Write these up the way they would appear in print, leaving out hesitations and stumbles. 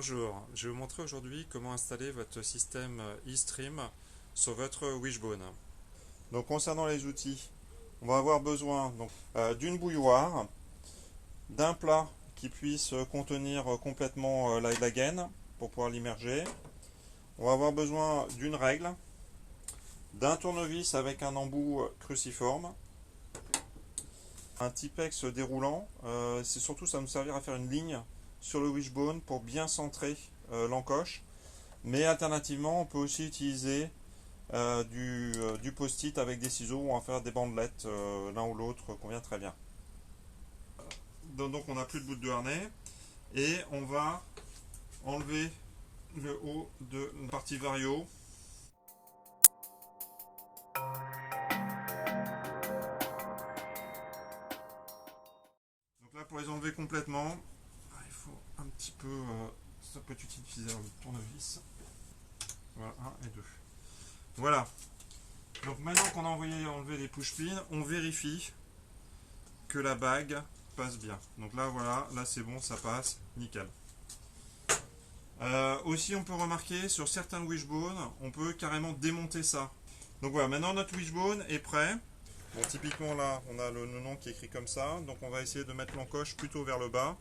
Bonjour, je vais vous montrer aujourd'hui comment installer votre système eStream sur votre Wishbone. Donc concernant les outils, on va avoir besoin d'une bouilloire, d'un plat qui puisse contenir complètement la gaine pour pouvoir l'immerger. On va avoir besoin d'une règle, d'un tournevis avec un embout cruciforme, un Tipex déroulant. C'est surtout ça va nous servir à faire une ligne sur le wishbone pour bien centrer l'encoche. Mais alternativement, on peut aussi utiliser du post-it avec des ciseaux ou en faire des bandelettes, l'un ou l'autre convient très bien. Donc on n'a plus de bout de harnais et on va enlever le haut de la partie vario. Donc là pour les enlever complètement, il faut un petit peu, ça peut être utiliser le tournevis. Voilà, 1 et 2. Voilà. Donc maintenant qu'on a enlevé les push-pins, on vérifie que la bague passe bien. Donc là voilà, là c'est bon, ça passe, nickel. Aussi on peut remarquer sur certains wishbones, on peut carrément démonter ça. Donc voilà, maintenant notre wishbone est prêt. Bon, typiquement là, on a le nom qui est écrit comme ça. Donc on va essayer de mettre l'encoche plutôt vers le bas.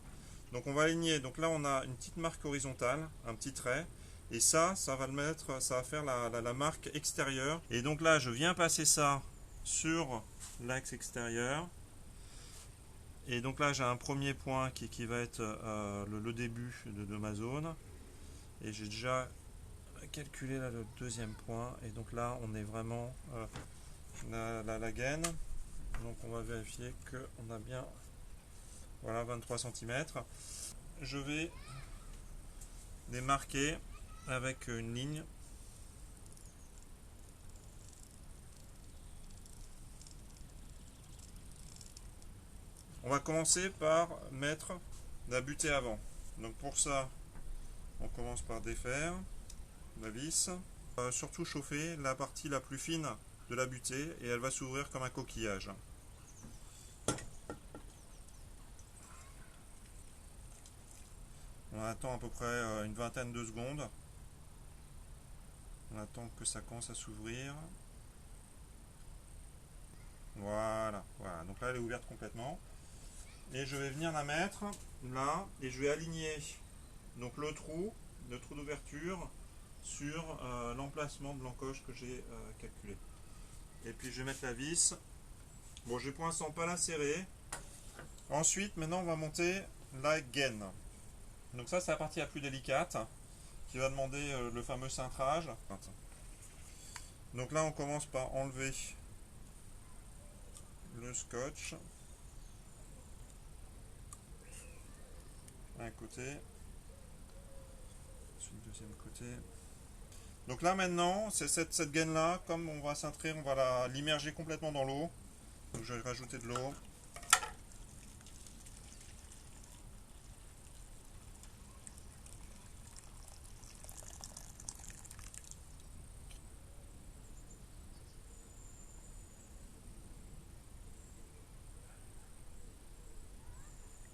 Donc on va aligner. Donc là on a une petite marque horizontale, un petit trait. Et ça va le mettre, ça va faire la marque extérieure. Et donc là je viens passer ça sur l'axe extérieur. Et donc là j'ai un premier point qui va être le début de ma zone. Et j'ai déjà calculé là le deuxième point. Et donc là on est vraiment la gaine. Donc on va vérifier qu'on a bien, voilà, 23 cm. Je vais les marquer avec une ligne. On va commencer par mettre la butée avant. Donc pour ça, on commence par défaire la vis. On va surtout chauffer la partie la plus fine de la butée et elle va s'ouvrir comme un coquillage. On attend à peu près une vingtaine de secondes. On attend que ça commence à s'ouvrir. Voilà, voilà. Donc là elle est ouverte complètement. Et je vais venir la mettre là et je vais aligner donc le trou d'ouverture sur l'emplacement de l'encoche que j'ai calculé. Et puis je vais mettre la vis. Bon, je vais pour l'instant pas la serrer. Ensuite, maintenant on va monter la gaine. Donc ça c'est la partie la plus délicate qui va demander le fameux cintrage. Donc là on commence par enlever le scotch un côté, sur le deuxième côté. Donc là maintenant, c'est cette gaine là, comme on va cintrer, on va l'immerger complètement dans l'eau. Donc je vais rajouter de l'eau.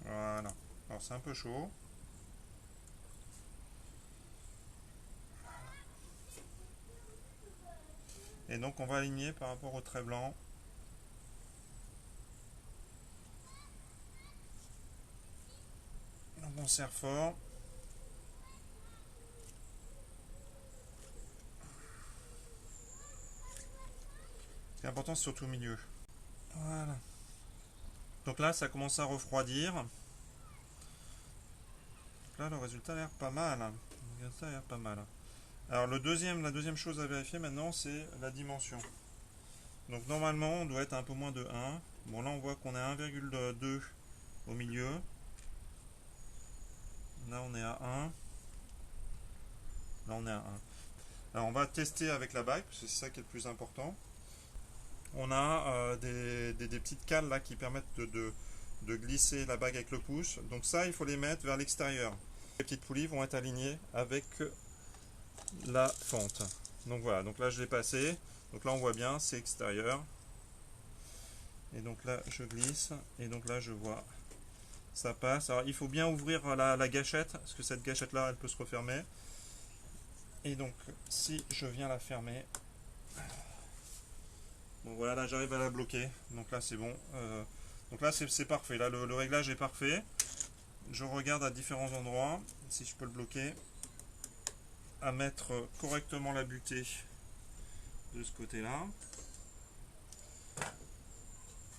Voilà. Alors c'est un peu chaud. Et donc on va aligner par rapport au trait blanc. Donc on serre fort. Ce qui est important c'est surtout au milieu. Voilà. Donc là ça commence à refroidir. Donc là le résultat a l'air pas mal. Le résultat a l'air pas mal. Alors la deuxième chose à vérifier maintenant c'est la dimension. Donc normalement on doit être un peu moins de 1. Bon là on voit qu'on est à 1,2 au milieu. Là on est à 1. Là on est à 1. Alors on va tester avec la bague, parce que c'est ça qui est le plus important. On a des petites cales là qui permettent de glisser la bague avec le pouce. Donc ça il faut les mettre vers l'extérieur. Les petites poulies vont être alignées avec la fente. Donc voilà, donc là je l'ai passé. Donc là on voit bien, c'est extérieur. Et donc là je glisse, et donc là je vois ça passe. Alors il faut bien ouvrir la gâchette, parce que cette gâchette là elle peut se refermer. Et donc si je viens la fermer, bon voilà, là j'arrive à la bloquer, donc là c'est bon. Donc là c'est parfait, là le réglage est parfait. Je regarde à différents endroits si je peux le bloquer, à mettre correctement la butée de ce côté là.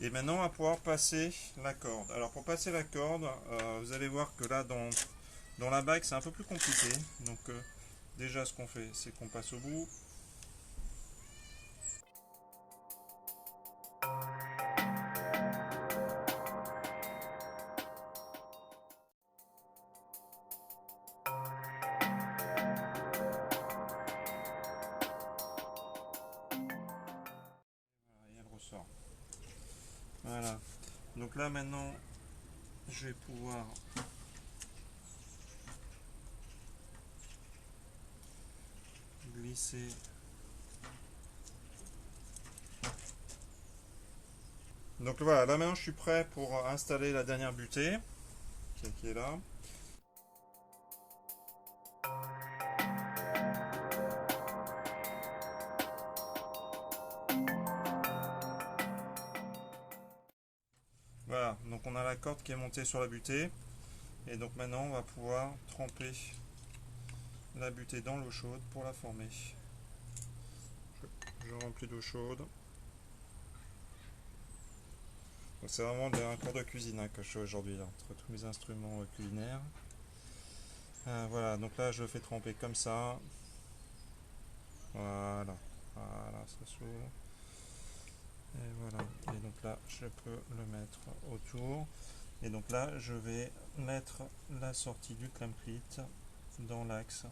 Et maintenant on va pouvoir passer la corde. Alors pour passer la corde, vous allez voir que là dans la bague c'est un peu plus compliqué. Donc déjà ce qu'on fait c'est qu'on passe au bout. Voilà, et elle ressort. Voilà. Donc là maintenant je vais pouvoir glisser donc voilà, là maintenant je suis prêt pour installer la dernière butée qui est là. Voilà, donc on a la corde qui est montée sur la butée et donc maintenant on va pouvoir tremper la butée dans l'eau chaude pour la former. Je remplis d'eau chaude. C'est vraiment un cours de cuisine que je fais aujourd'hui entre tous mes instruments culinaires. Voilà, donc là je le fais tremper comme ça. Voilà, voilà, ça s'ouvre. Et voilà, et donc là je peux le mettre autour. Et donc là je vais mettre la sortie du clamp-clit dans l'axe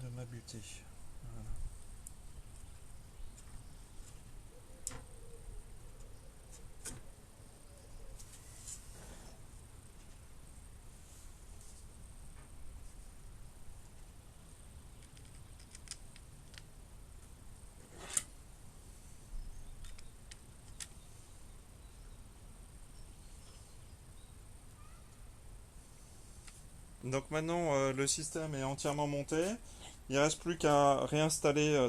de ma butée. Voilà. Donc maintenant le système est entièrement monté. Il ne reste plus qu'à réinstaller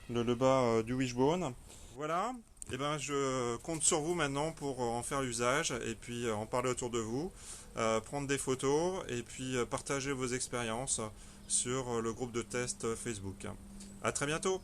le bas du wishbone. Voilà, et ben je compte sur vous maintenant pour en faire usage et puis en parler autour de vous, prendre des photos et puis partager vos expériences sur le groupe de test Facebook. À très bientôt.